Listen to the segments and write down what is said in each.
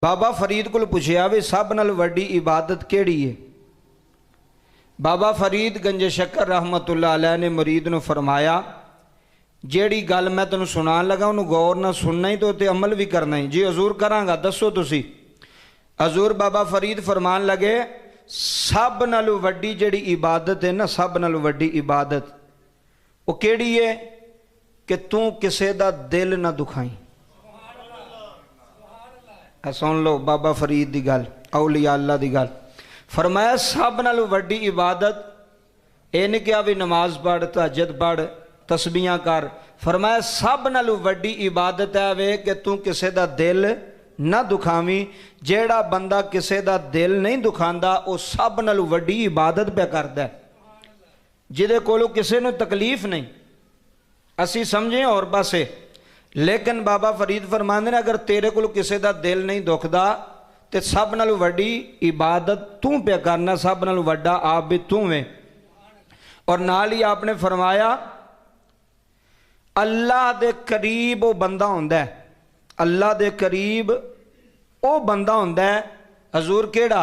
बाबा फरीद को पुछया भी सब नाल वड्डी इबादत केड़ी है। बाबा फरीद गंज शक्कर रहमतुल्लाह अलैह ने मुरीद नूं फरमाया, जेड़ी गल मैं तेनों सुनान लगा उन्होंने गौर ना सुनना ही तो अमल भी करना ही। जी हजूर करांगा, दसो तुसी। हजूर बाबा फरीद फरमान लगे, सब नालों वड्डी जेड़ी इबादत है ना, सब नालों वड्डी इबादत वो केड़ी है कि तू किसे दा दिल ना दुखाई। सुन लो बाबा फरीद दी गल, औलिया अल्लाह दी गल। फरमाया सब नालों वड्डी इबादत ये नहीं कहा भी नमाज पढ़, तहज्जुद पढ़, तस्बीहां कर। फरमाया सब नालों वड्डी इबादत है वे कि तू किसे दा दिल ना दुखावी। जेड़ा बंदा किसे दा दिल नहीं दुखांदा वो सब नालों वड्डी इबादत पे करदा है। जिहदे कोलों किसे नूं तकलीफ नहीं, असी समझे और पासे, लेकिन बाबा फरीद फरमांदे ने अगर तेरे कोल किसे दा दिल नहीं दुखदा तो सब नालों वड्डी इबादत तू पे करना, सब नालों वड्डा आप भी तू है। और नाल ही आपने फरमाया अल्लाह दे करीब वो बंदा हुंदा है, अल्लाह दे करीब वो बंदा हुंदा है। हजूर केड़ा?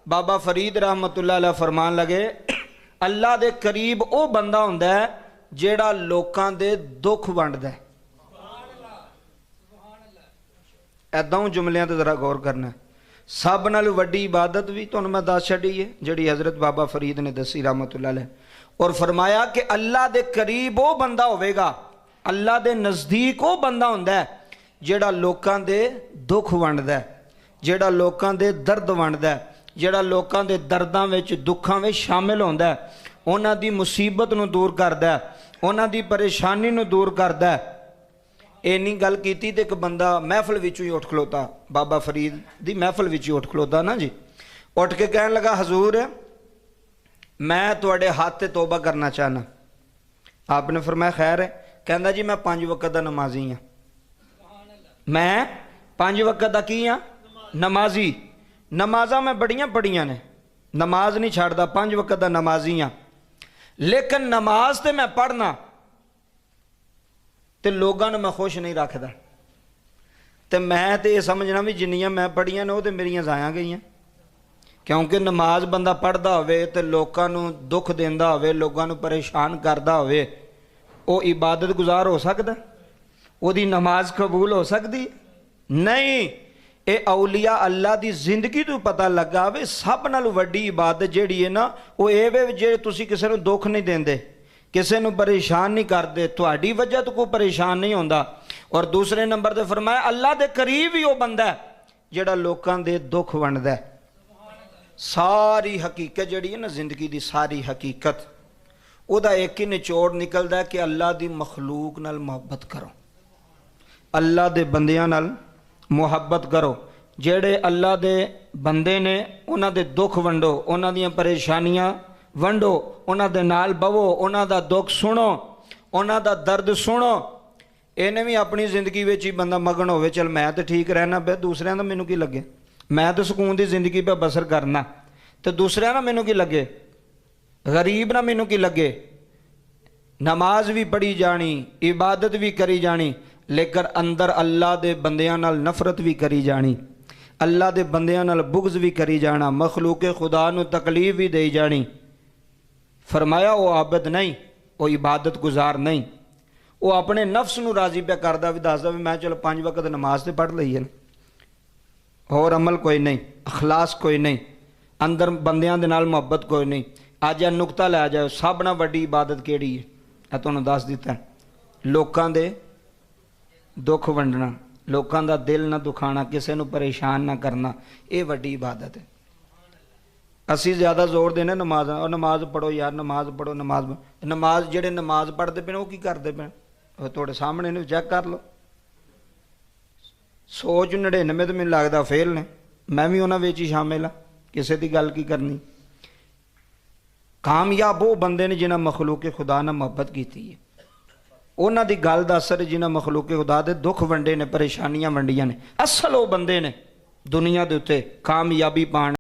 बाबा फरीद रहमतुल्लाह अलैह फरमान लगे, अल्लाह दे करीब वो बंदा हुंदा है जेड़ा लोकां दे दुख वंडदा है। ऐदां जुमलियां ते जरा गौर करना है। सब नालों वड्डी इबादत भी तुहानूं मैं दस छड्डी है जिहड़ी हज़रत बाबा फरीद ने दसी रहमतुल्लाह अलैह। और फरमाया कि अल्लाह दे करीब वो बंदा होवेगा, अल्लाह दे नज़दीक वो बंदा हुंदा है जेड़ा लोकां दे दुख वंडदा है, जेड़ा लोकां दे दर्द वंडदा है, जेड़ा लोकां दे दर्दां विच दुखां विच शामिल हुंदा है, उन्हां दी मुसीबत नूं दूर करदा है, उन्हां दी परेशानी नूं दूर करदा है। इन्नी गल कीती ते एक बंदा महफिल विचों ही उठ खलोता, बाबा फरीद दी महफिल विच ही उठ खलोता ना जी, उठ के कहन लगा, हजूर मैं तुहाडे हाथ ते तौबा करना चाहना। आपने फरमाया खैर है। कहंदा जी मैं 5 वक्त दा नमाजी हाँ, मैं 5 वक्त दा की हाँ? नमाजी। नमाज़ां मैं बड़ियां पढ़ियां ने, नमाज नहीं छड्डदा, 5 वक्त दा नमाजी हाँ, लेकिन नमाज ते मैं पढ़ना तो लोगों ने मैं खुश नहीं रखता। तो मैं तो ये समझना भी जिन्नियां मैं पढ़ियां ने वो तो मेरियां जाया गई, क्योंकि नमाज बंदा पढ़ता होवे तो लोगों को दुख देंदा होवे, लोगों को परेशान करता होवे, वो इबादत गुजार हो सकता? ओदी नमाज कबूल हो सकती? नहीं। ये औलिया अल्लाह की जिंदगी तो पता लगा वे सब नालों वड्डी इबादत जिहड़ी है ना वो ये वे जे तुसीं किसी नूं दुख नहीं देंदे, किसी को परेशान नहीं करते, थोड़ी वजह तो कोई परेशान नहीं होता। और दूसरे नंबर पर फरमाया अल्लाह के करीब ही वो बंदा है जिहड़ा लोकां दे दुख वंडदा है। सारी हकीकत जिहड़ी है ना जिंदगी की, सारी हकीकत उहदा एक ही निचोड़ निकलदा है कि अल्लाह की मखलूक नाल मुहब्बत करो, अल्लाह दे बंदियां नाल मुहब्बत करो। जेड़े अल्लाह दे बंदे ने उन्हां दे दुख वंडो, उन्हां दीयां परेशानियां वंडो, उन्हां दे नाल बवो, उन्हां दा दुख सुनो, उन्हां दा दर्द सुनो। इन्हें भी अपनी जिंदगी में ही बंदा मगन होवे, चल मैं तो ठीक रहना पे, दूसरिਆਂ ਦਾ ਮੈਨੂੰ ਕੀ ਲੱਗੇ, मैं तो सुकून की जिंदगी पे बसर करना, तो दूसरिਆਂ ਦਾ ਮੈਨੂੰ ਕੀ ਲੱਗੇ, गरीब ना ਮੈਨੂੰ ਕੀ ਲੱਗੇ। नमाज भी पढ़ी जानी, इबादत भी करी जानी, लेकिन अंदर अल्लाह दे बंदियां नाल नफरत भी करी जानी, अल्लाह दे बंदियां नाल बुग़्ज़ भी करी जाना, मखलूक खुदा नूं तकलीफ भी दई जानी। फरमाया वो आबद नहीं, वो इबादत गुजार नहीं, वो अपने नफ्स नूं राजी पे करदा भी दसदा भी मैं चलो 5 वक्त नमाज तो पढ़ लई है, होर अमल कोई नहीं, अखलास कोई नहीं, अंदर बंदियां दे नाल मुहब्बत कोई नहीं। अज यह नुकता लै जाओ, सब नाल वड्डी इबादत केड़ी है? मैं तुहानूं दस दिता, लोकां दे दुख वंडना, लोकां दा दिल ना दुखाना, किसी नूं परेशान ना करना, ये वड्डी इबादत है। असी ज़्यादा जोर देने नमाज, और नमाज पढ़ो यार, नमाज पढ़ो, नमाज जेड़े नमाज पढ़ते पे वो की करते पे थोड़े सामने ने चैक कर लो। सोच 99 तो मैनूं लगदा फेल ने, मैं भी उन्हां विच ही शामिल हाँ, किसी की गल की करनी। कामयाब वो बंदे ने जिन्हां मखलूक खुदा नाल मुहब्बत की है, उन्हां दी गल दा असर जिन्हां मखलूक खुदा दे दुख वंडे ने, परेशानियां वंडियां ने, असल वो बंदे ने दुनिया दे उत्ते कामयाबी पाण